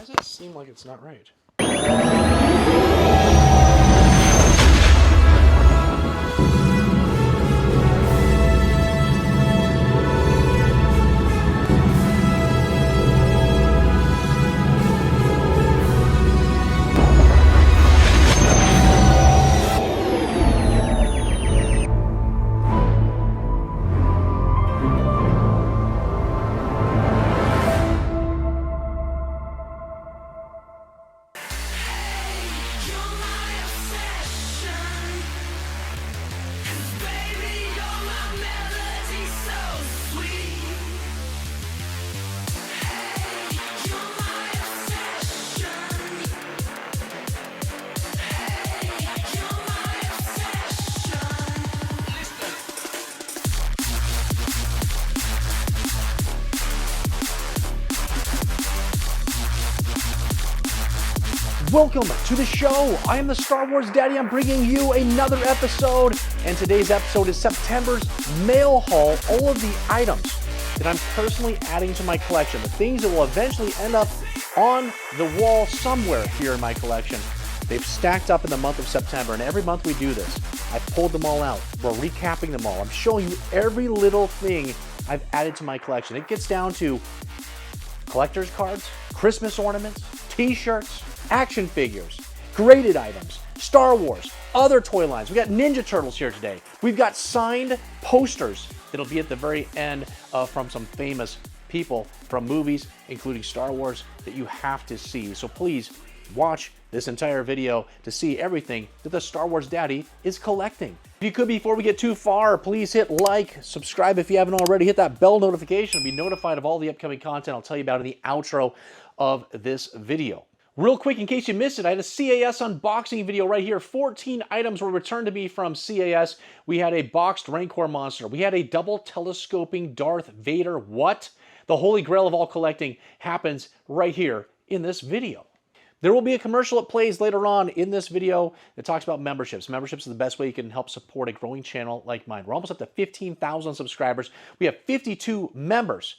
does it seem like it's not right? Welcome to the show. I am the Star Wars Daddy. I'm bringing you another episode, and today's episode is September's mail haul. All of the items that I'm personally adding to my collection, the things that will eventually end up on the wall somewhere here in my collection. They've stacked up in the month of September, and every month we do this. I've pulled them all out. We're recapping them all. I'm showing you every little thing I've added to my collection. It gets down to collector's cards, Christmas ornaments, t-shirts, action figures, graded items, Star Wars, other toy lines. We got Ninja Turtles here today. We've got signed posters that'll be at the very end from some famous people from movies, including Star Wars, that you have to see. So please watch this entire video to see everything that the Star Wars Daddy is collecting. If you could, before we get too far, please hit like, subscribe if you haven't already, hit that bell notification to be notified of all the upcoming content I'll tell you about in the outro of this video. Real quick, in case you missed it, I had a CAS unboxing video right here. 14 items were returned to me from CAS. We had a boxed Rancor monster. We had a double telescoping Darth Vader. What? The holy grail of all collecting happens right here in this video. There will be a commercial that plays later on in this video that talks about memberships. Memberships are the best way you can help support a growing channel like mine. We're almost up to 15,000 subscribers. We have 52 members.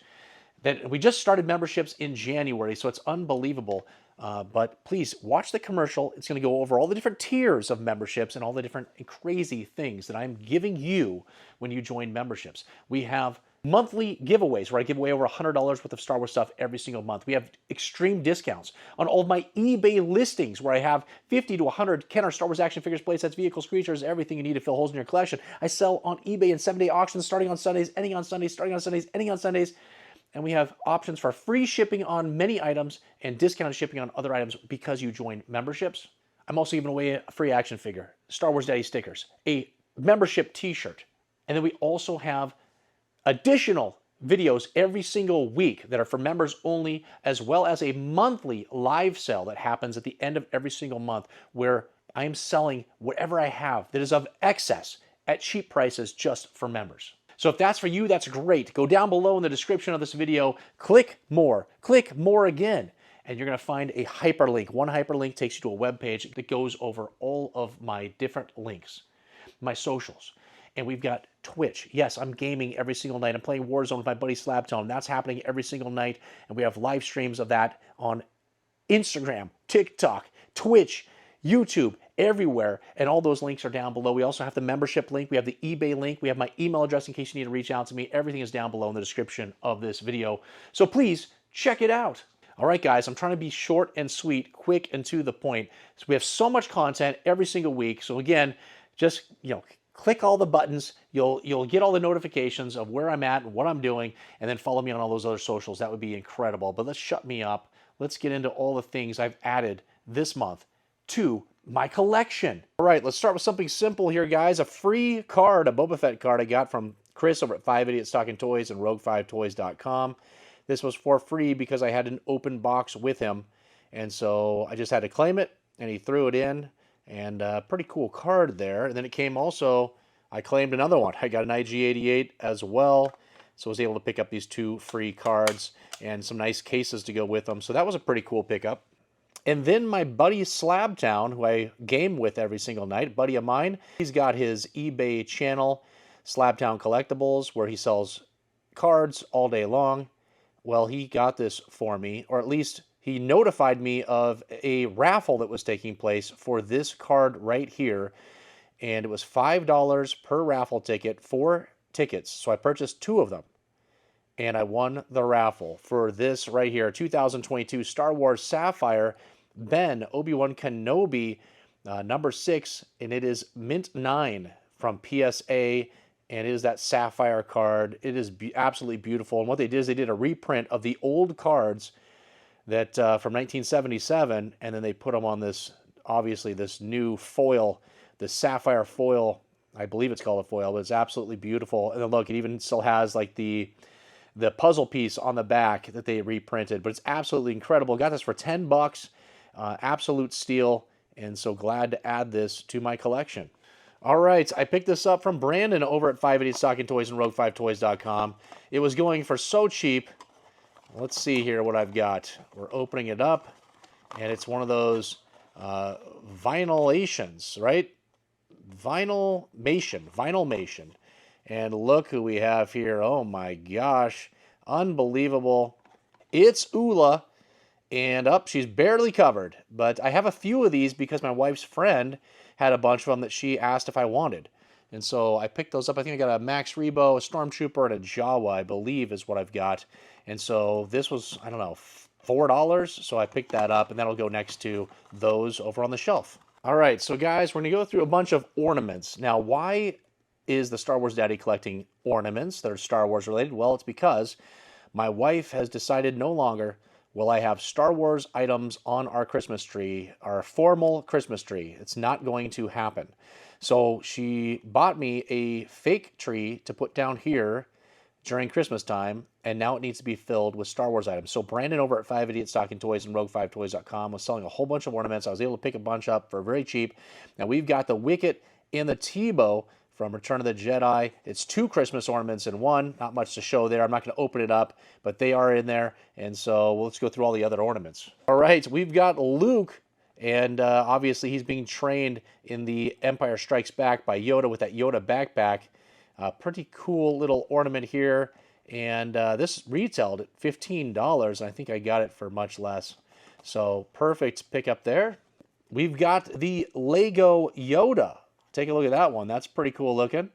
We just started memberships in January, so it's unbelievable. But please watch the commercial. It's going to go over all the different tiers of memberships and all the different crazy things that I'm giving you when you join memberships. We have monthly giveaways where I give away over $100 worth of Star Wars stuff every single month. We have extreme discounts on all of my eBay listings where I have 50 to 100 Kenner Star Wars action figures, playsets, vehicles, creatures, everything you need to fill holes in your collection. I sell on eBay in 7-day auctions starting on Sundays, ending on Sundays, starting on Sundays, ending on Sundays. And we have options for free shipping on many items and discounted shipping on other items because you join memberships. I'm also giving away a free action figure, Star Wars Daddy stickers, a membership t-shirt. And then we also have additional videos every single week that are for members only, as well as a monthly live sale that happens at the end of every single month where I am selling whatever I have that is of excess at cheap prices just for members. So if that's for you, that's great. Go down below in the description of this video, click more again, and you're going to find a hyperlink. One hyperlink takes you to a web page that goes over all of my different links, my socials. And we've got Twitch. Yes, I'm gaming every single night. I'm playing Warzone with my buddy Slabtone. That's happening every single night. And we have live streams of that on Instagram, TikTok, Twitch, YouTube, everywhere, and all those links are down below. We also have the membership link, we have the eBay link, we have my email address in case you need to reach out to me. Everything is down below in the description of this video. So please check it out. All right, guys, I'm trying to be short and sweet, quick and to the point. So we have so much content every single week. So again, just, click all the buttons. You'll get all the notifications of where I'm at and what I'm doing, and then follow me on all those other socials. That would be incredible. But let's shut me up. Let's get into all the things I've added this month to my collection. All right, let's start with something simple here, guys. A free card, a Boba Fett card I got from Chris over at 5 Idiots Talking Toys and Rogue5Toys.com. This was for free because I had an open box with him, and so I just had to claim it, and he threw it in, and pretty cool card there. And then it came also, I claimed another one. I got an IG-88 as well, so I was able to pick up these 2 free cards and some nice cases to go with them. So that was a pretty cool pickup. And then my buddy Slabtown, who I game with every single night, buddy of mine, he's got his eBay channel, Slabtown Collectibles, where he sells cards all day long. Well, he got this for me, or at least he notified me of a raffle that was taking place for this card right here. And it was $5 per raffle ticket, 4 tickets. So I purchased 2 of them. And I won the raffle for this right here, 2022 Star Wars Sapphire Ben Obi-Wan Kenobi number 6, and it is Mint 9 from PSA, and it is that Sapphire card. It is absolutely beautiful. And what they did is they did a reprint of the old cards that from 1977, and then they put them on this, obviously, this new foil, the Sapphire foil. I believe it's called a foil, but it's absolutely beautiful. And then look, it even still has like the puzzle piece on the back that they reprinted, but it's absolutely incredible. Got this for $10, absolute steal, and so glad to add this to my collection. All right, I picked this up from Brandon over at 580 Stocking Toys and Rogue5Toys.com. It was going for so cheap. Let's see here what I've got. We're opening it up, and it's one of those vinylations, right? Vinylmation. And look who we have here. Oh my gosh. Unbelievable. It's Ula. And up, she's barely covered. But I have a few of these because my wife's friend had a bunch of them that she asked if I wanted. And so I picked those up. I think I got a Max Rebo, a Stormtrooper, and a Jawa, I believe is what I've got. And so this was, I don't know, $4. So I picked that up, and that'll go next to those over on the shelf. All right, so guys, we're going to go through a bunch of ornaments. Now, why is the Star Wars Daddy collecting ornaments that are Star Wars related? Well, it's because my wife has decided no longer will I have Star Wars items on our Christmas tree, our formal Christmas tree. It's not going to happen. So she bought me a fake tree to put down here during Christmas time, and now it needs to be filled with Star Wars items. So Brandon over at 580 Stocking Toys and Rogue5Toys.com was selling a whole bunch of ornaments. I was able to pick a bunch up for very cheap. Now we've got the Wicket and the Tebow from Return of the Jedi. It's 2 Christmas ornaments in one. Not much to show there. I'm not going to open it up, but they are in there. And so let's go through all the other ornaments. All right, we've got Luke, and obviously he's being trained in the Empire Strikes Back by Yoda with that Yoda backpack. Pretty cool little ornament here. And this retailed at $15, and I think I got it for much less. So perfect pickup there. We've got the Lego Yoda. Take a look at that one. That's pretty cool looking.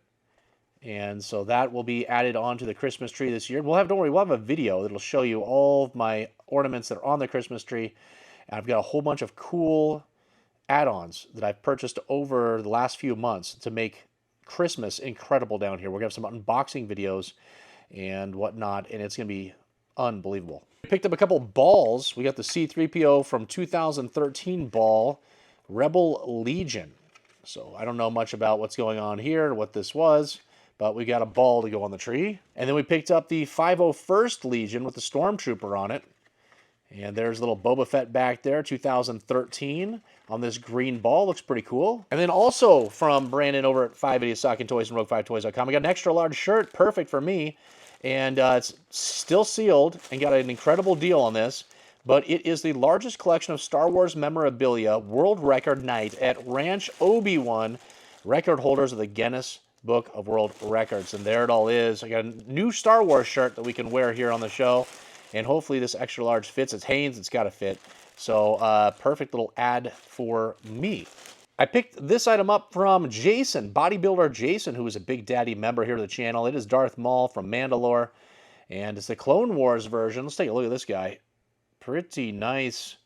And so that will be added onto the Christmas tree this year. Don't worry, we'll have a video that'll show you all of my ornaments that are on the Christmas tree. And I've got a whole bunch of cool add-ons that I've purchased over the last few months to make Christmas incredible down here. We're going to have some unboxing videos and whatnot, and it's going to be unbelievable. We picked up a couple balls. We got the C-3PO from 2013 ball, Rebel Legion. So I don't know much about what's going on here, what this was, but we got a ball to go on the tree. And then we picked up the 501st Legion with the Stormtrooper on it. And there's a little Boba Fett back there, 2013, on this green ball. Looks pretty cool. And then also from Brandon over at 580 Stocking Toys and Rogue5Toys.com, I got an extra large shirt, perfect for me. And it's still sealed and got an incredible deal on this. But it is the largest collection of Star Wars memorabilia world record night at Ranch Obi-Wan, record holders of the Guinness Book of World Records. And there it all is. I got a new Star Wars shirt that we can wear here on the show. And hopefully this extra large fits. It's Hanes, it's got to fit. So perfect little ad for me. I picked this item up from Jason, bodybuilder Jason, who is a Big Daddy member here of the channel. It is Darth Maul from Mandalore. And it's the Clone Wars version. Let's take a look at this guy. Pretty nice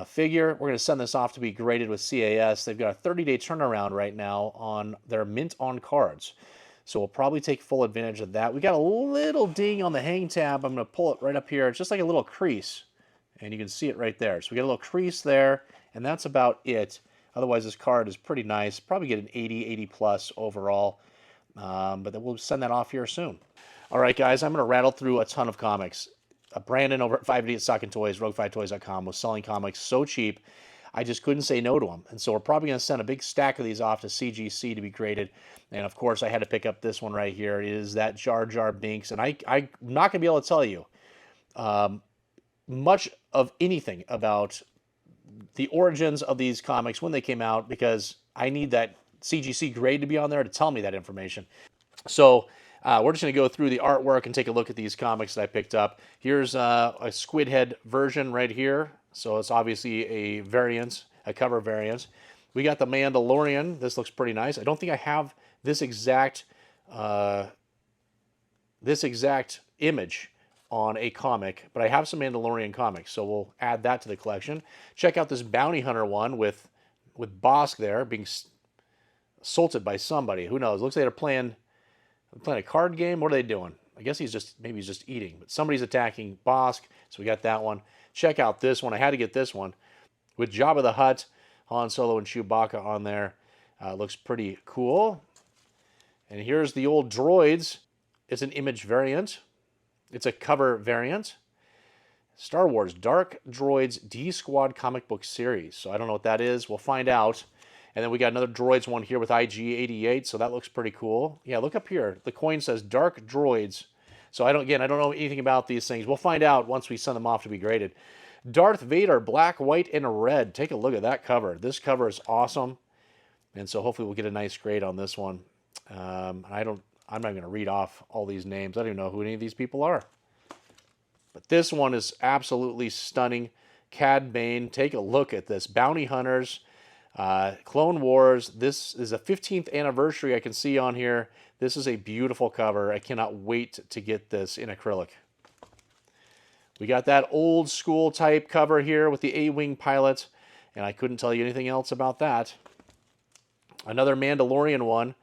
figure. We're going to send this off to be graded with CAS. They've got a 30-day turnaround right now on their mint on cards. So we'll probably take full advantage of that. We got a little ding on the hang tab. I'm going to pull it right up here. It's just like a little crease. And you can see it right there. So we got a little crease there, and that's about it. Otherwise, this card is pretty nice. Probably get an 80 plus overall. But then we'll send that off here soon. All right, guys, I'm going to rattle through a ton of comics. Brandon over at 580 Stocking Toys, Rogue5Toys.com was selling comics so cheap, I just couldn't say no to them. And so we're probably going to send a big stack of these off to CGC to be graded. And of course, I had to pick up this one right here. It is that Jar Jar Binks. And I'm not going to be able to tell you much of anything about the origins of these comics when they came out, because I need that CGC grade to be on there to tell me that information. So We're just going to go through the artwork and take a look at these comics that I picked up. Here's a Squidhead version right here. So it's obviously a variant, a cover variant. We got the Mandalorian. This looks pretty nice. I don't think I have this exact image on a comic, but I have some Mandalorian comics, so we'll add that to the collection. Check out this Bounty Hunter one with Bosk there being assaulted by somebody. Who knows? Looks like they're playing a card game. What are they doing? I guess maybe he's just eating, but somebody's attacking Bosk, so we got that one. Check out this one. I had to get this one with Jabba the Hutt, Han Solo, and Chewbacca on there. Looks pretty cool. And here's the old droids. It's an image variant. It's a cover variant. Star Wars Dark Droids D-Squad comic book series. So I don't know what that is. We'll find out. And then we got another Droids one here with IG-88. So that looks pretty cool. Yeah, look up here. The coin says Dark Droids. So I don't know anything about these things. We'll find out once we send them off to be graded. Darth Vader, black, white, and red. Take a look at that cover. This cover is awesome. And so hopefully we'll get a nice grade on this one. I'm not going to read off all these names. I don't even know who any of these people are. But this one is absolutely stunning. Cad Bane, take a look at this. Bounty Hunters, Clone Wars. This is a 15th anniversary I can see on here. This is a beautiful cover. I cannot wait to get this in acrylic. We got that old school type cover here with the A-Wing pilot, and I couldn't tell you anything else about that. Another Mandalorian one,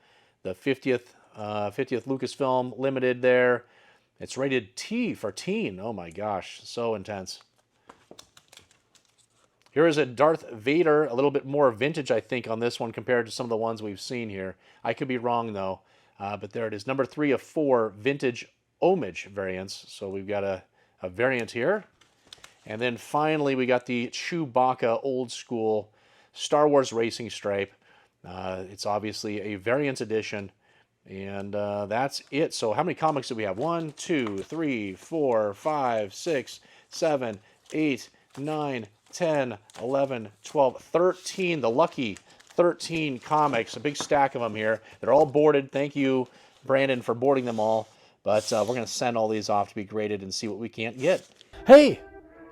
the 50th Lucasfilm Limited there. It's rated T for teen. Oh my gosh, so intense. Here is a Darth Vader, a little bit more vintage, I think, on this one compared to some of the ones we've seen here. I could be wrong, though, but there it is. Number 3 of 4 vintage homage variants. So we've got a variant here. And then finally, we got the Chewbacca old school Star Wars racing stripe. It's obviously a variant edition. And that's it. So how many comics do we have? 1, 2, 3, 4, 5, 6, 7, 8, 9, 10, 11, 12, 13. The lucky 13 comics. A big stack of them here. They're all boarded. Thank you, Brandon, for boarding them all. But we're going to send all these off to be graded and see what we can't get. Hey,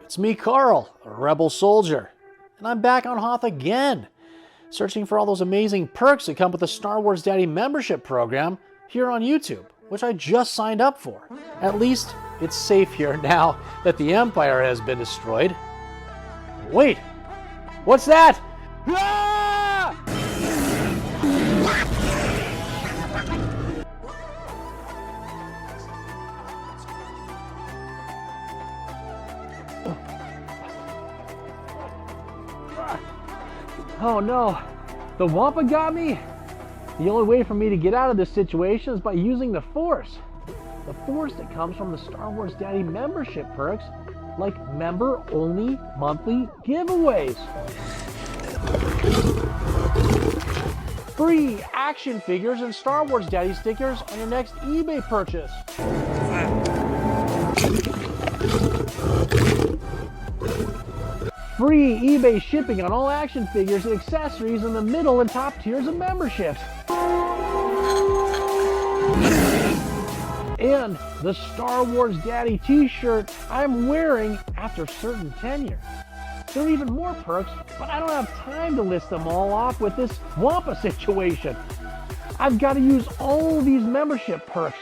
it's me, Carl, a rebel soldier. And I'm back on Hoth again, searching for all those amazing perks that come with the Star Wars Daddy membership program here on YouTube, which I just signed up for. At least it's safe here now that the Empire has been destroyed. Wait, what's that? Ah! Oh no, the Wampa got me? The only way for me to get out of this situation is by using the Force. The Force that comes from the Star Wars Daddy membership perks, like member-only monthly giveaways. Free action figures and Star Wars Daddy stickers on your next eBay purchase. Free eBay shipping on all action figures and accessories in the middle and top tiers of memberships. And the Star Wars Daddy t-shirt I'm wearing after certain tenure. There are even more perks, but I don't have time to list them all off with this Wampa situation. I've got to use all of these membership perks.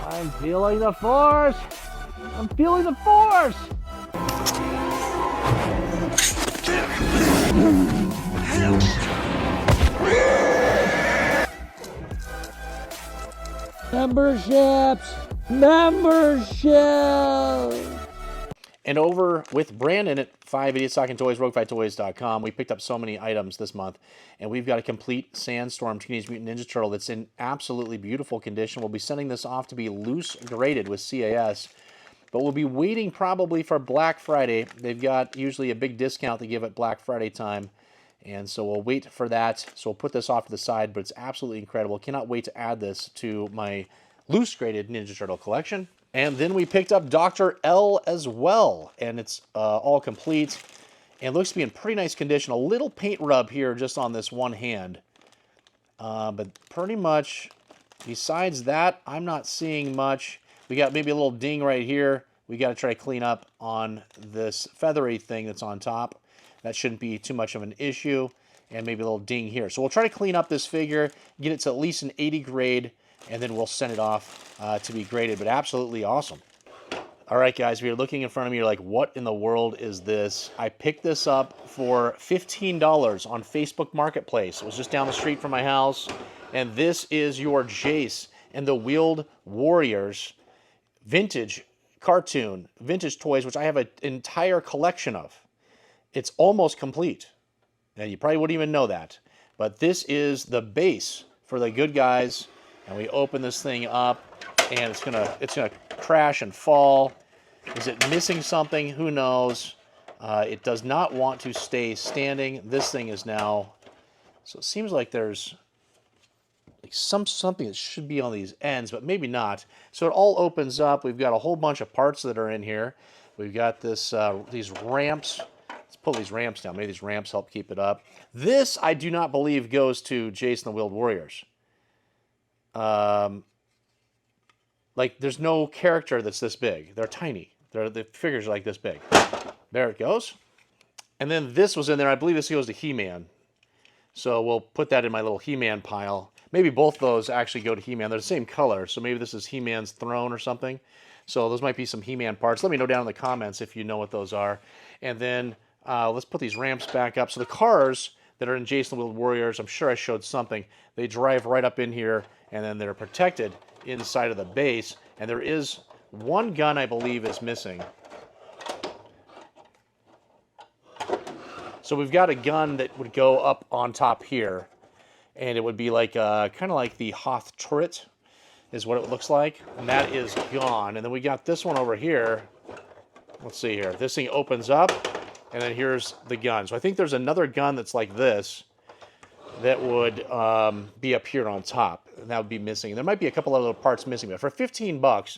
I'm feeling the Force. I'm feeling the Force. Memberships. And over with Brandon at 5 Idiots Talking Toys, RogueFighToys.com. We picked up so many items this month, and we've got a complete Sandstorm Teenage Mutant Ninja Turtle that's in absolutely beautiful condition. We'll be sending this off to be loose graded with CAS, but we'll be waiting probably for Black Friday. They've got usually a big discount they give at Black Friday time, and so we'll wait for that. So we'll put this off to the side, but it's absolutely incredible. Cannot wait to add this to my loose graded Ninja Turtle collection. And then we picked up Dr. L as well, and it's all complete. And looks to be in pretty nice condition. A little paint rub here just on this one hand. But pretty much Besides that, I'm not seeing much. We got maybe a little ding right here. We got to try to clean up on this feathery thing that's on top. That shouldn't be too much of an issue. And maybe a little ding here. So we'll try to clean up this figure, get it to at least an 80 grade, and then we'll send it off to be graded. But absolutely awesome. All right, guys, we are looking in front of me. You're like, what in the world is this? I picked this up for $15 on Facebook Marketplace. It was just down the street from my house. And this is your Jayce and the Wheeled Warriors vintage cartoon, vintage toys, which I have an entire collection of. It's almost complete. And you probably wouldn't even know that. But this is the base for the good guys. And we open this thing up, and it's gonna crash and fall. Is it missing something? Who knows? It does not want to stay standing. This thing is now, so it seems like there's like something that should be on these ends, but maybe not. So it all opens up. We've got a whole bunch of parts that are in here. We've got this these ramps. Let's pull these ramps down. Maybe these ramps help keep it up. This I do not believe goes to Jayce and the Wheeled Warriors. Like, there's no character that's this big. They're tiny. The figures are like this big. There it goes. And then this was in there. I believe this goes to He-Man. So we'll put that in my little He-Man pile. Maybe both those actually go to He-Man. They're the same color, so maybe this is He-Man's throne or something. So those might be some He-Man parts. Let me know down in the comments if you know what those are. And then let's put these ramps back up. So the cars that are in Jayce and the Wheeled Warriors, I'm sure I showed something. They drive right up in here, and then they're protected inside of the base. And there is one gun I believe is missing. So we've got a gun that would go up on top here, and it would be like kind of like the Hoth turret is what it looks like, and that is gone. And then we got this one over here. Let's see here. This thing opens up, and then here's the gun. So I think there's another gun that's like this that would be up here on top, and that would be missing. There might be a couple other parts missing, but for 15 bucks,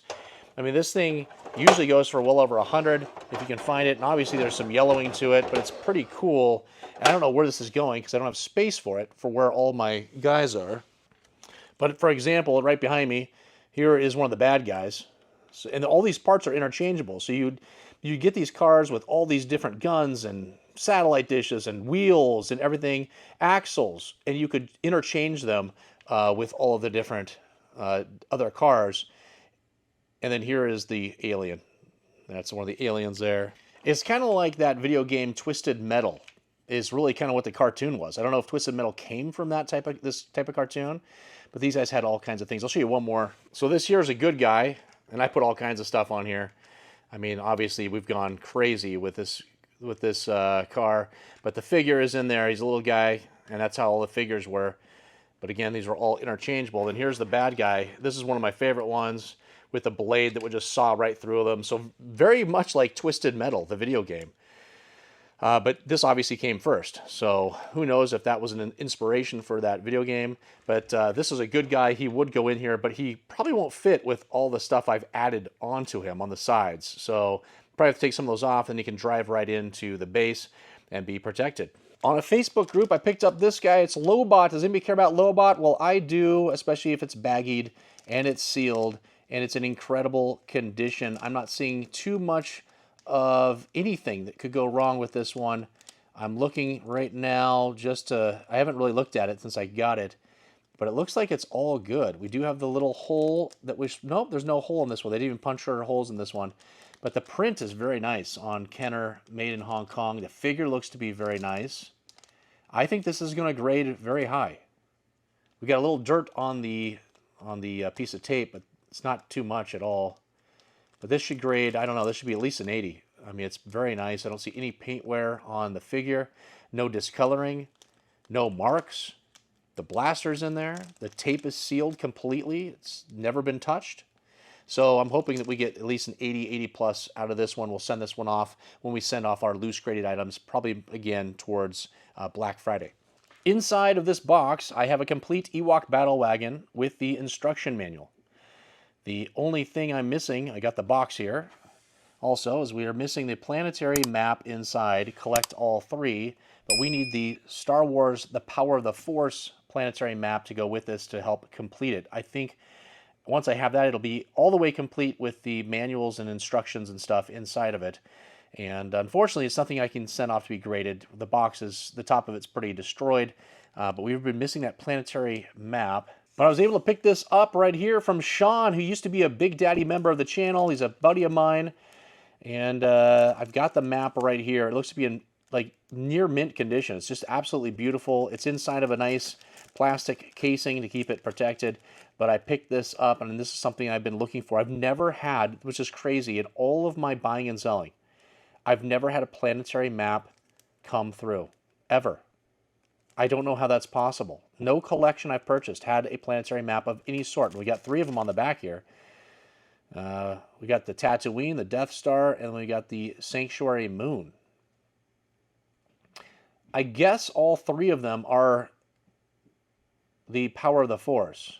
I mean, this thing usually goes for well over 100 if you can find it. And obviously there's some yellowing to it, but it's pretty cool. And I don't know where this is going because I don't have space for it for where all my guys are. But for example, right behind me, here is one of the bad guys. So, and all these parts are interchangeable. So you get these cars with all these different guns and satellite dishes and wheels and everything, axles, and you could interchange them with all of the different other cars. And then here is the alien. That's one of the aliens there. It's kind of like that video game Twisted Metal is really kind of what the cartoon was. I don't know if Twisted Metal came from this type of cartoon, but these guys had all kinds of things. I'll show you one more. So this here is a good guy, and I put all kinds of stuff on here. I mean, obviously we've gone crazy with this car, but the figure is in there. He's a little guy, and that's how all the figures were. But again, these were all interchangeable. And here's the bad guy. This is one of my favorite ones, with a blade that would just saw right through them. So very much like Twisted Metal, the video game. But this obviously came first. So who knows if that was an inspiration for that video game. But this is a good guy. He would go in here, but he probably won't fit with all the stuff I've added onto him on the sides. So probably have to take some of those off, and he can drive right into the base and be protected. On a Facebook group, I picked up this guy. It's Lobot. Does anybody care about Lobot? Well, I do, especially if it's baggied and it's sealed. And it's in incredible condition. I'm not seeing too much of anything that could go wrong with this one. I'm looking right now I haven't really looked at it since I got it, but it looks like it's all good. We do have the little hole nope, there's no hole in this one. They didn't even punch holes in this one. But the print is very nice on Kenner, made in Hong Kong. The figure looks to be very nice. I think this is going to grade very high. We got a little dirt on the piece of tape, but it's not too much at all. But this should grade, I don't know, this should be at least an 80. I mean, it's very nice. I don't see any paint wear on the figure. No discoloring. No marks. The blaster's in there. The tape is sealed completely. It's never been touched. So I'm hoping that we get at least an 80, 80 plus out of this one. We'll send this one off when we send off our loose graded items, probably again towards Black Friday. Inside of this box, I have a complete Ewok battle wagon with the instruction manual. The only thing I'm missing, I got the box here, also, is we are missing the planetary map inside. Collect all three, but we need the Star Wars The Power of the Force planetary map to go with this to help complete it. I think once I have that, it'll be all the way complete with the manuals and instructions and stuff inside of it. And unfortunately, it's something I can send off to be graded. The box is, the top of it's pretty destroyed, but we've been missing that planetary map. But I was able to pick this up right here from Sean, who used to be a Big Daddy member of the channel. He's a buddy of mine. And I've got the map right here. It looks to be in like near mint condition. It's just absolutely beautiful. It's inside of a nice plastic casing to keep it protected. But I picked this up, and this is something I've been looking for. I've never had, which is crazy, in all of my buying and selling, I've never had a planetary map come through, ever. I don't know how that's possible. No collection I've purchased had a planetary map of any sort. We got 3 of them on the back here. We got the Tatooine, the Death Star, and we got the Sanctuary Moon. I guess all 3 of them are the power of the Force.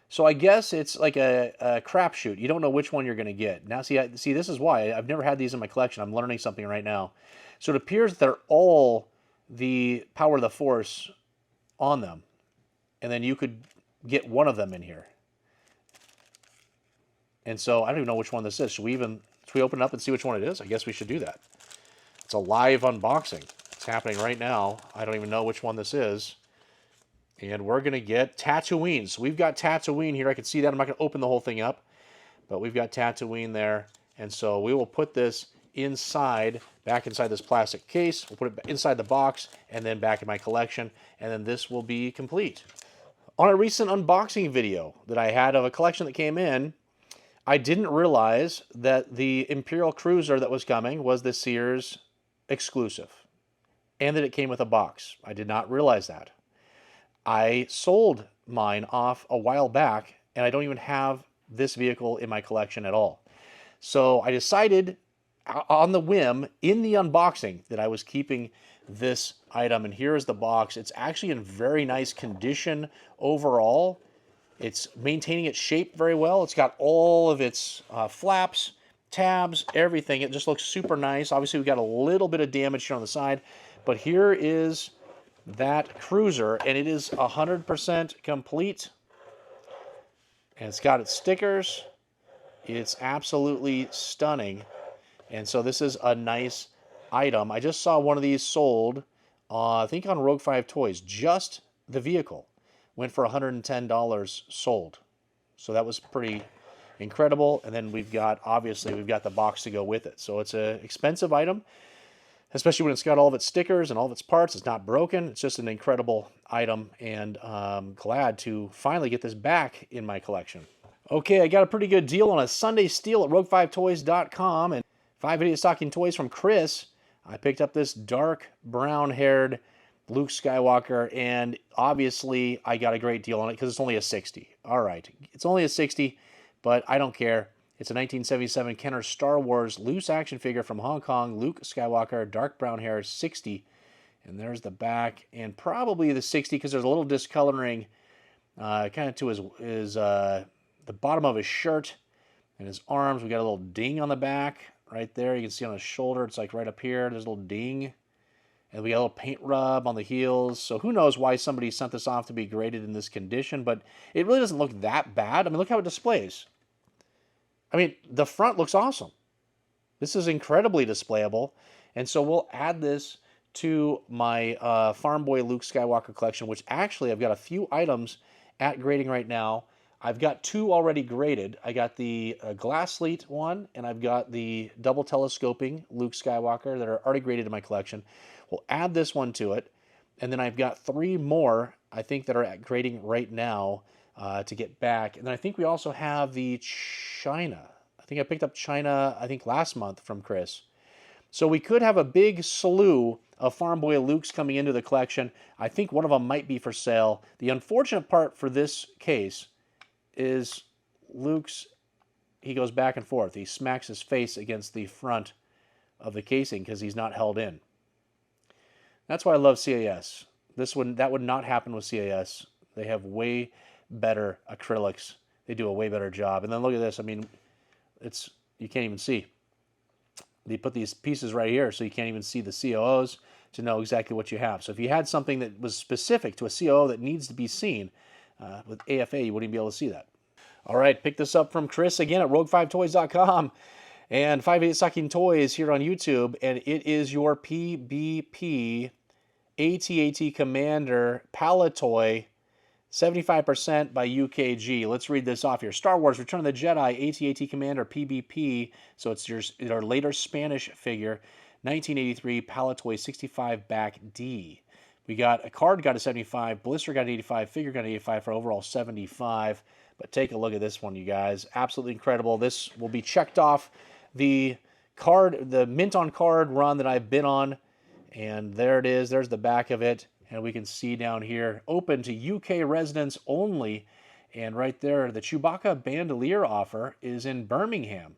So I guess it's like a crapshoot. You don't know which one you're going to get. Now, see, this is why I've never had these in my collection. I'm learning something right now. So it appears that they're all the power of the Force on them, and then you could get one of them in here. And so I don't even know which one this is. Should we open it up and see which one it is? I guess we should do that. It's a live unboxing. It's happening right now. I don't even know which one this is. And we're going to get Tatooine. So we've got Tatooine here. I can see that. I'm not going to open the whole thing up. But we've got Tatooine there. And so we will put this inside, back inside this plastic case. We'll put it inside the box and then back in my collection. And then this will be complete. On a recent unboxing video that I had of a collection that came in, I didn't realize that the Imperial Cruiser that was coming was the Sears exclusive, and that it came with a box. I did not realize that. I sold mine off a while back, and I don't even have this vehicle in my collection at all. So I decided on the whim in the unboxing that I was keeping this item, and here is the box. It's actually in very nice condition overall. It's maintaining its shape very well. It's got all of its flaps, tabs, everything. It just looks super nice. Obviously, we've got a little bit of damage here on the side, but here is that cruiser, and it is 100% complete. And it's got its stickers. It's absolutely stunning. And so this is a nice item. I just saw one of these sold, I think on Rogue 5 Toys, just the vehicle. Went for $110 sold. So that was pretty incredible. And then obviously we've got the box to go with it. So it's an expensive item, especially when it's got all of its stickers and all of its parts. It's not broken. It's just an incredible item, and I'm glad to finally get this back in my collection. Okay, I got a pretty good deal on a Sunday steal at rogue5toys.com, and 5 Idiots Talking Toys from Chris. I picked up this dark brown-haired Luke Skywalker, and obviously I got a great deal on it because it's only a 60. All right, it's only a 60, but I don't care. It's a 1977 Kenner Star Wars loose action figure from Hong Kong, Luke Skywalker, dark brown hair, 60. And there's the back, and probably the 60 because there's a little discoloring kind of to the bottom of his shirt and his arms. We got a little ding on the back right there. You can see on his shoulder, it's like right up here. There's a little ding. And we got a little paint rub on the heels. So who knows why somebody sent this off to be graded in this condition, but it really doesn't look that bad. I mean, look how it displays. I mean, the front looks awesome. This is incredibly displayable. And so we'll add this to my Farm Boy Luke Skywalker collection, which actually I've got a few items at grading right now. I've got 2 already graded. I got the glass slate one, and I've got the double telescoping Luke Skywalker that are already graded in my collection. We'll add this one to it, and then I've got 3 more, I think, that are at grading right now to get back. And then I think we also have the China. I think I picked up China, I think, last month from Chris. So we could have a big slew of Farm Boy Lukes coming into the collection. I think one of them might be for sale. The unfortunate part for this case is Luke's, he goes back and forth. He smacks his face against the front of the casing because he's not held in. That's why I love CAS. That would not happen with CAS. They have way better acrylics. They do a way better job. And then look at this. I mean, you can't even see. They put these pieces right here, so you can't even see the COOs. to know exactly what you have. So if you had something that was specific to a COO that needs to be seen, with AFA, you wouldn't be able to see that. All right, pick this up from Chris again at rogue5toys.com and 58 Sucking Toys here on YouTube, and it is your PBP AT-AT Commander Palatoy, 75% by UKG. Let's read this off here. Star Wars Return of the Jedi AT-AT Commander PBP. So it's our later Spanish figure. 1983 Palatoy 65 back D. We got a card got a 75, blister got an 85, figure got an 85 for overall 75. But take a look at this one, you guys. Absolutely incredible. This will be checked off the mint on card run that I've been on. And there it is. There's the back of it. And we can see down here, open to UK residents only. And right there, the Chewbacca bandolier offer is in Birmingham.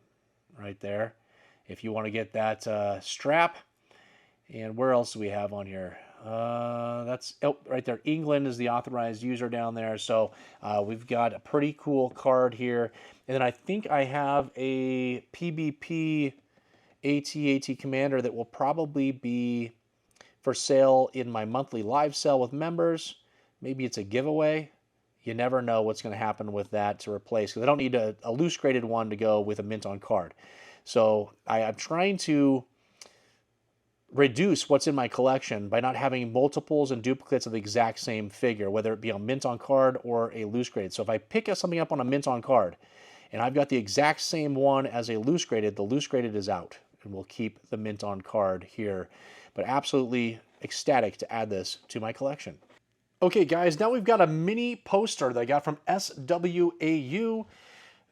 Right there. If you want to get that strap. And where else do we have on here? That's right there. England is the authorized user down there. So we've got a pretty cool card here. And then I think I have a PBP AT-AT Commander that will probably be for sale in my monthly live sale with members. Maybe it's a giveaway. You never know what's going to happen with that to replace, because I don't need a loose graded one to go with a mint on card. So I'm trying to reduce what's in my collection by not having multiples and duplicates of the exact same figure, whether it be a mint on card or a loose graded. So if I pick something up on a mint on card and I've got the exact same one as a loose graded, the loose graded is out, and we'll keep the mint on card here. But absolutely ecstatic to add this to my collection. Okay, guys, now we've got a mini poster that I got from SWAU.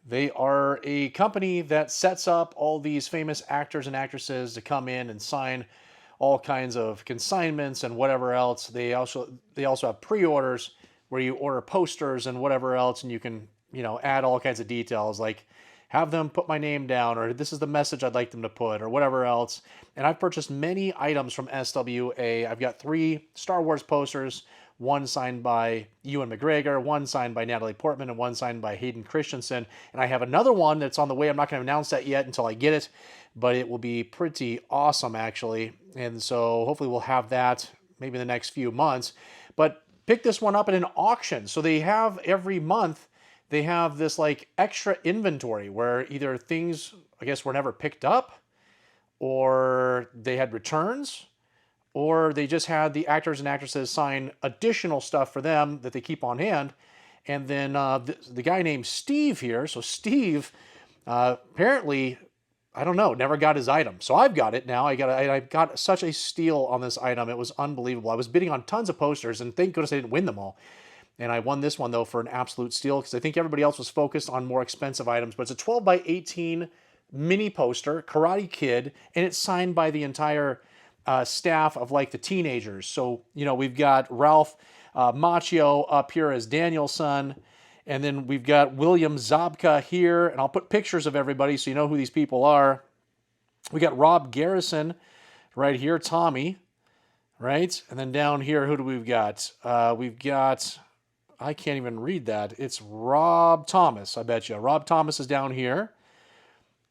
They are a company that sets up all these famous actors and actresses to come in and sign all kinds of consignments and whatever else. They also have pre-orders where you order posters and whatever else, and you can, add all kinds of details like have them put my name down, or this is the message I'd like them to put, or whatever else. And I've purchased many items from SWA. I've got 3 Star Wars posters, one signed by Ewan McGregor, one signed by Natalie Portman, and one signed by Hayden Christensen. And I have another one that's on the way. I'm not going to announce that yet until I get it, but it will be pretty awesome, actually. And so hopefully we'll have that maybe in the next few months. But pick this one up at an auction. So they have every month, they have this like extra inventory where either things, I guess, were never picked up, or they had returns, or they just had the actors and actresses sign additional stuff for them that they keep on hand. And then the guy named Steve here, so Steve apparently, I don't know, never got his item. So I've got it now. I got such a steal on this item. It was unbelievable. I was bidding on tons of posters, and thank goodness I didn't win them all. And I won this one, though, for an absolute steal, because I think everybody else was focused on more expensive items. But it's a 12 by 18 mini poster, Karate Kid, and it's signed by the entire staff of like the teenagers. So, we've got Ralph Macchio up here as Daniel's son, and then we've got William Zabka here, and I'll put pictures of everybody so you know who these people are. We got Rob Garrison right here, Tommy, right? And then down here, who do we've got? We've got, I can't even read that. It's Rob Thomas, I bet you. Rob Thomas is down here.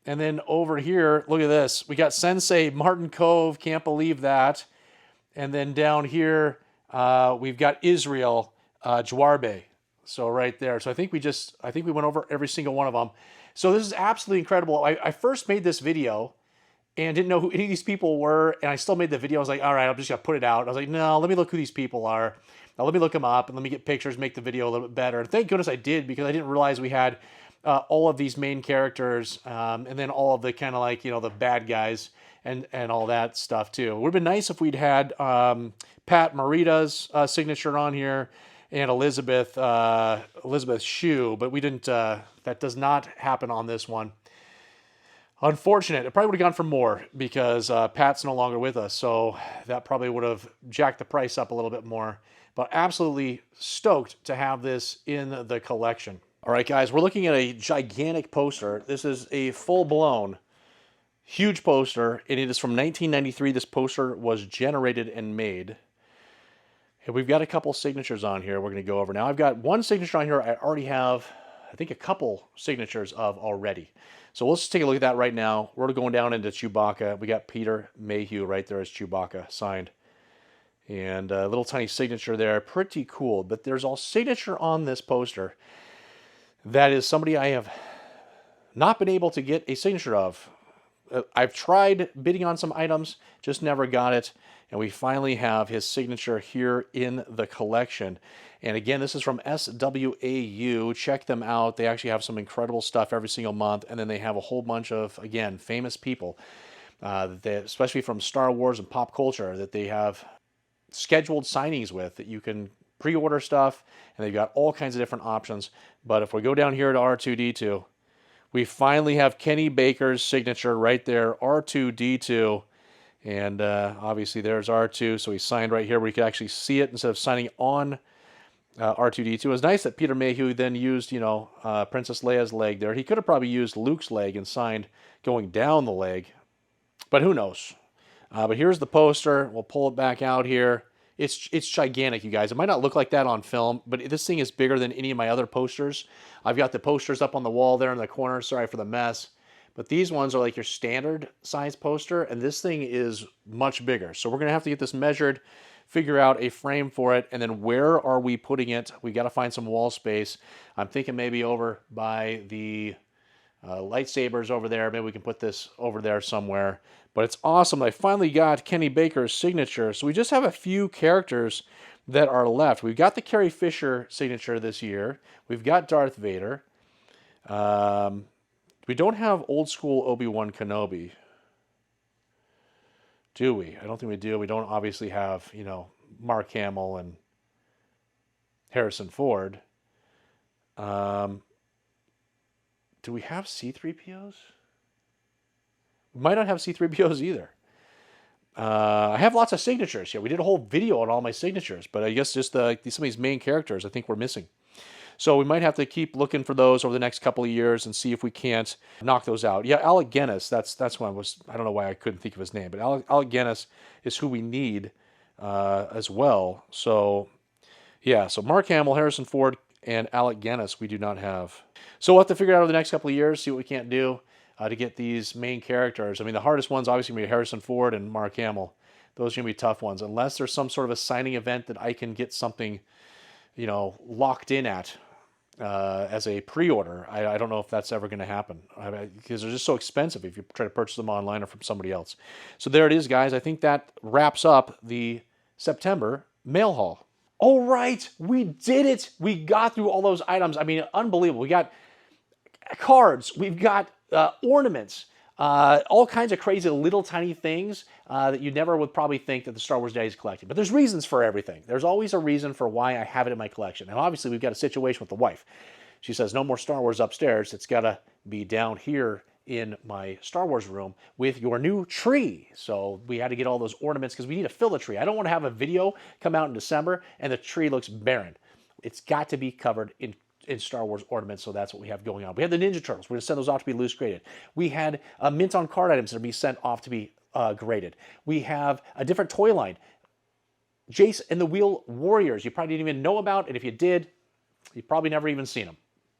And then over here, look at this. We got Sensei Martin Cove. Can't believe that. And then down here, we've got Israel Jwarbe. So right there. So I think we went over every single one of them. So this is absolutely incredible. I first made this video and didn't know who any of these people were. And I still made the video. I was like, all right, I'm just going to put it out. I was like, no, let me look who these people are. Now let me look them up and let me get pictures, make the video a little bit better. And thank goodness I did, because I didn't realize we had all of these main characters, and then all of the kind of like, the bad guys and all that stuff too. It would have been nice if we'd had Pat Morita's signature on here and Elizabeth Shue, but we didn't. That does not happen on this one. Unfortunate. It probably would have gone for more, because Pat's no longer with us, so that probably would have jacked the price up a little bit more. But absolutely stoked to have this in the collection. All right, guys, we're looking at a gigantic poster. This is a full-blown, huge poster, and it is from 1993. This poster was generated and made. And we've got a couple signatures on here we're going to go over now. I've got one signature on here I already have, I think, a couple signatures of already. So let's take a look at that right now. We're going down into Chewbacca. We got Peter Mayhew right there as Chewbacca signed. And a little tiny signature there, pretty cool. But there's a signature on this poster that is somebody I have not been able to get a signature of. I've tried bidding on some items, just never got it. And we finally have his signature here in the collection. And again, this is from SWAU. Check them out. They actually have some incredible stuff every single month. And then they have a whole bunch of, again, famous people, especially from Star Wars and pop culture, that they have scheduled signings with, that you can pre-order stuff. And they've got all kinds of different options. But if we go down here to R2-D2, we finally have Kenny Baker's signature right there, R2-D2. And obviously there's R2, so he signed right here where you could actually see it instead of signing on R2-D2. It was nice that Peter Mayhew then used, Princess Leia's leg there. He could have probably used Luke's leg and signed going down the leg, but who knows? But here's the poster. We'll pull it back out here. It's gigantic, you guys. It might not look like that on film, but this thing is bigger than any of my other posters. I've got the posters up on the wall there in the corner. Sorry for the mess. But these ones are like your standard size poster, and this thing is much bigger. So we're going to have to get this measured, figure out a frame for it, and then where are we putting it? We got to find some wall space. I'm thinking maybe over by the lightsabers over there. Maybe we can put this over there somewhere. But it's awesome. I finally got Kenny Baker's signature. So we just have a few characters that are left. We've got the Carrie Fisher signature this year. We've got Darth Vader. We don't have old school Obi-Wan Kenobi, do we? I don't think we do. We don't obviously have, Mark Hamill and Harrison Ford. Do we have C-3POs? We might not have C-3POs either. I have lots of signatures here. We did a whole video on all my signatures, but I guess just some of these main characters I think we're missing. So we might have to keep looking for those over the next couple of years and see if we can't knock those out. Yeah, Alec Guinness, that's one I don't know why I couldn't think of his name, but Alec Guinness is who we need as well. So yeah, so Mark Hamill, Harrison Ford, and Alec Guinness we do not have. So we'll have to figure it out over the next couple of years, see what we can't do to get these main characters. I mean, the hardest one's obviously going to be Harrison Ford and Mark Hamill. Those are going to be tough ones, unless there's some sort of a signing event that I can get something, locked in at as a pre-order. I don't know if that's ever going to happen because they're just so expensive if you try to purchase them online or from somebody else. So there it is, guys. I think that wraps up the September mail haul. All right, we did it. We got through all those items. I mean, unbelievable. We got cards. We've got ornaments. All kinds of crazy little tiny things that you never would probably think that the Star Wars Daddy's collected. But there's reasons for everything. There's always a reason for why I have it in my collection. And obviously we've got a situation with the wife. She says, no more Star Wars upstairs. It's got to be down here in my Star Wars room with your new tree. So we had to get all those ornaments because we need to fill the tree. I don't want to have a video come out in December and the tree looks barren. It's got to be covered in Star Wars ornaments, so that's what we have going on. We had the Ninja Turtles. We're going to send those off to be loose graded. We had mint on card items that are being sent off to be graded. We have a different toy line. Jayce and the Wheel Warriors, you probably didn't even know about, and if you did, you probably never even seen them.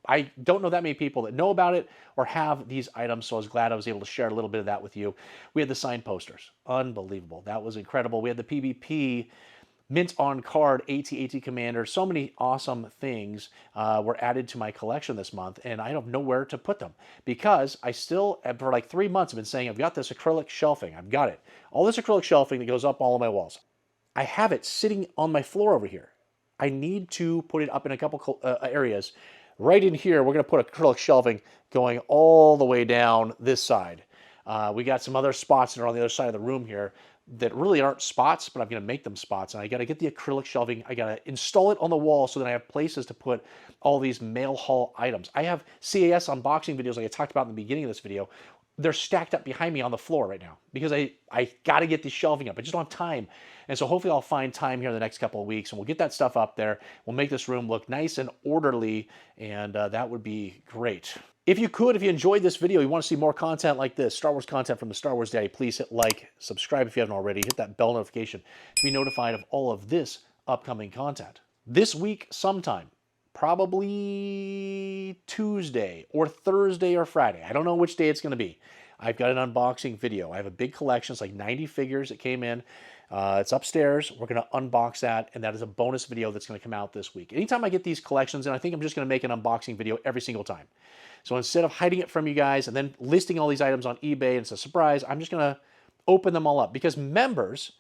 I don't know that many people that know about it or have these items, so I was glad I was able to share a little bit of that with you. We had the signed posters. Unbelievable. That was incredible. We had the PvP mint on card AT-AT Commander. So many awesome things were added to my collection this month, and I don't know where to put them because I still, for like 3 months, have been saying I've got this acrylic shelving. I've got it. All this acrylic shelving that goes up all of my walls. I have it sitting on my floor over here. I need to put it up in a couple areas. Right in here, we're going to put acrylic shelving going all the way down this side. We got some other spots that are on the other side of the room here that really aren't spots, but I'm going to make them spots. And I got to get the acrylic shelving. I got to install it on the wall so that I have places to put all these mail haul items. I have CAS unboxing videos like I talked about in the beginning of this video. They're stacked up behind me on the floor right now because I got to get the shelving up. I just don't have time. And so hopefully I'll find time here in the next couple of weeks and we'll get that stuff up there. We'll make this room look nice and orderly, and that would be great. If you enjoyed this video, you want to see more content like this, Star Wars content from the Star Wars Daddy, please hit like, subscribe if you haven't already, hit that bell notification to be notified of all of this upcoming content. This week sometime, probably Tuesday or Thursday or Friday, I don't know which day it's going to be, I've got an unboxing video. I have a big collection. It's like 90 figures that came in. It's upstairs. We're going to unbox that, and that is a bonus video that's going to come out this week. Anytime I get these collections, and I think I'm just going to make an unboxing video every single time. So instead of hiding it from you guys and then listing all these items on eBay and it's a surprise, I'm just going to open them all up because members,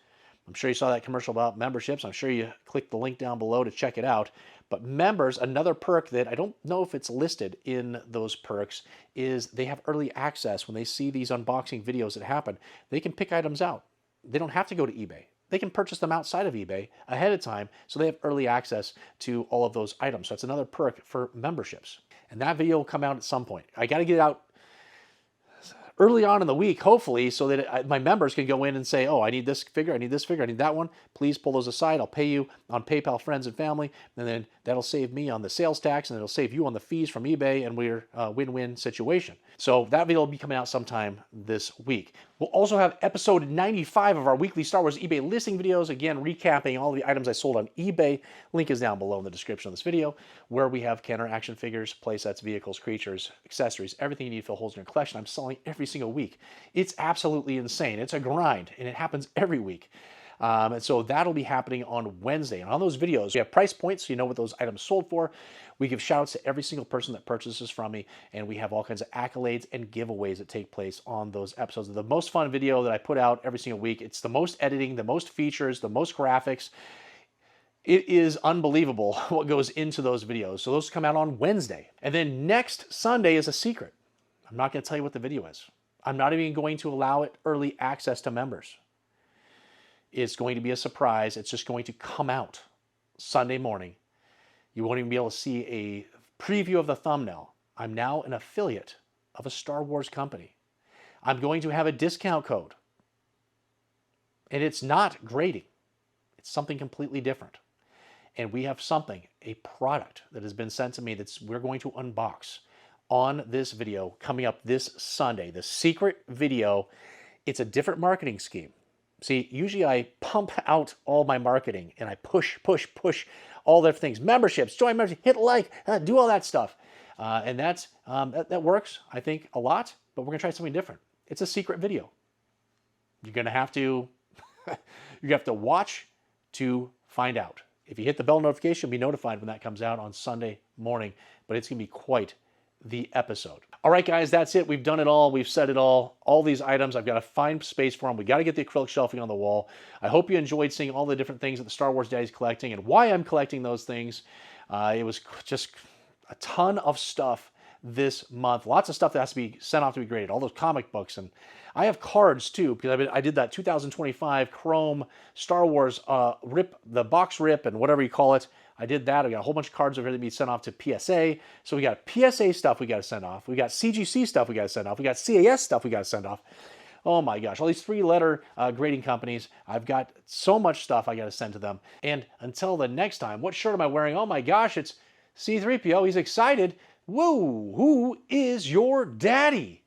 I'm sure you saw that commercial about memberships. I'm sure you clicked the link down below to check it out. But members, another perk that I don't know if it's listed in those perks is they have early access. When they see these unboxing videos that happen, they can pick items out. They don't have to go to eBay. They can purchase them outside of eBay ahead of time, so they have early access to all of those items. So that's another perk for memberships. And that video will come out at some point. I got to get it out early on in the week, hopefully, so that my members can go in and say, oh, I need this figure, I need this figure, I need that one. Please pull those aside. I'll pay you on PayPal, friends, and family. And then that'll save me on the sales tax, and it'll save you on the fees from eBay, and we're a win-win situation. So that video will be coming out sometime this week. We'll also have episode 95 of our weekly Star Wars eBay listing videos, again, recapping all the items I sold on eBay. Link is down below in the description of this video, where we have Kenner action figures, playsets, vehicles, creatures, accessories, everything you need to fill holes in your collection. I'm selling every single week. It's absolutely insane. It's a grind, and it happens every week. And so that'll be happening on Wednesday. And on those videos, we have price points so you know what those items sold for. We give shout outs to every single person that purchases from me, and we have all kinds of accolades and giveaways that take place on those episodes. The most fun video that I put out every single week. It's the most editing, the most features, the most graphics. It is unbelievable what goes into those videos. So those come out on Wednesday. And then next Sunday is a secret. I'm not going to tell you what the video is. I'm not even going to allow it early access to members. It's going to be a surprise. It's just going to come out Sunday morning. You won't even be able to see a preview of the thumbnail. I'm now an affiliate of a Star Wars company. I'm going to have a discount code. And it's not grading. It's something completely different. And we have something, a product that has been sent to me we're going to unbox on this video coming up this Sunday. The secret video, it's a different marketing scheme. See, usually I pump out all my marketing and I push all their things. Memberships, join membership, hit like, do all that stuff. And that works, I think, a lot, but we're gonna try something different. It's a secret video. You're gonna have to, you have to watch to find out. If you hit the bell notification, you'll be notified when that comes out on Sunday morning, but it's gonna be quite the episode. All right, guys, that's it. We've done it all. We've said it all. All these items, I've got to find space for them. We got to get the acrylic shelving on the wall. I hope you enjoyed seeing all the different things that the Star Wars Daddy's collecting and why I'm collecting those things. It was just a ton of stuff this month. Lots of stuff that has to be sent off to be graded. All those comic books, and I have cards too because I did that 2025 Chrome Star Wars the box rip and whatever you call it. I did that. I got a whole bunch of cards over here to be sent off to PSA. So we got PSA stuff we got to send off. We got CGC stuff we got to send off. We got CAS stuff we got to send off. Oh my gosh, all these 3-letter grading companies. I've got so much stuff I got to send to them. And until the next time, what shirt am I wearing? Oh my gosh, it's C-3PO. He's excited. Whoa, who is your daddy?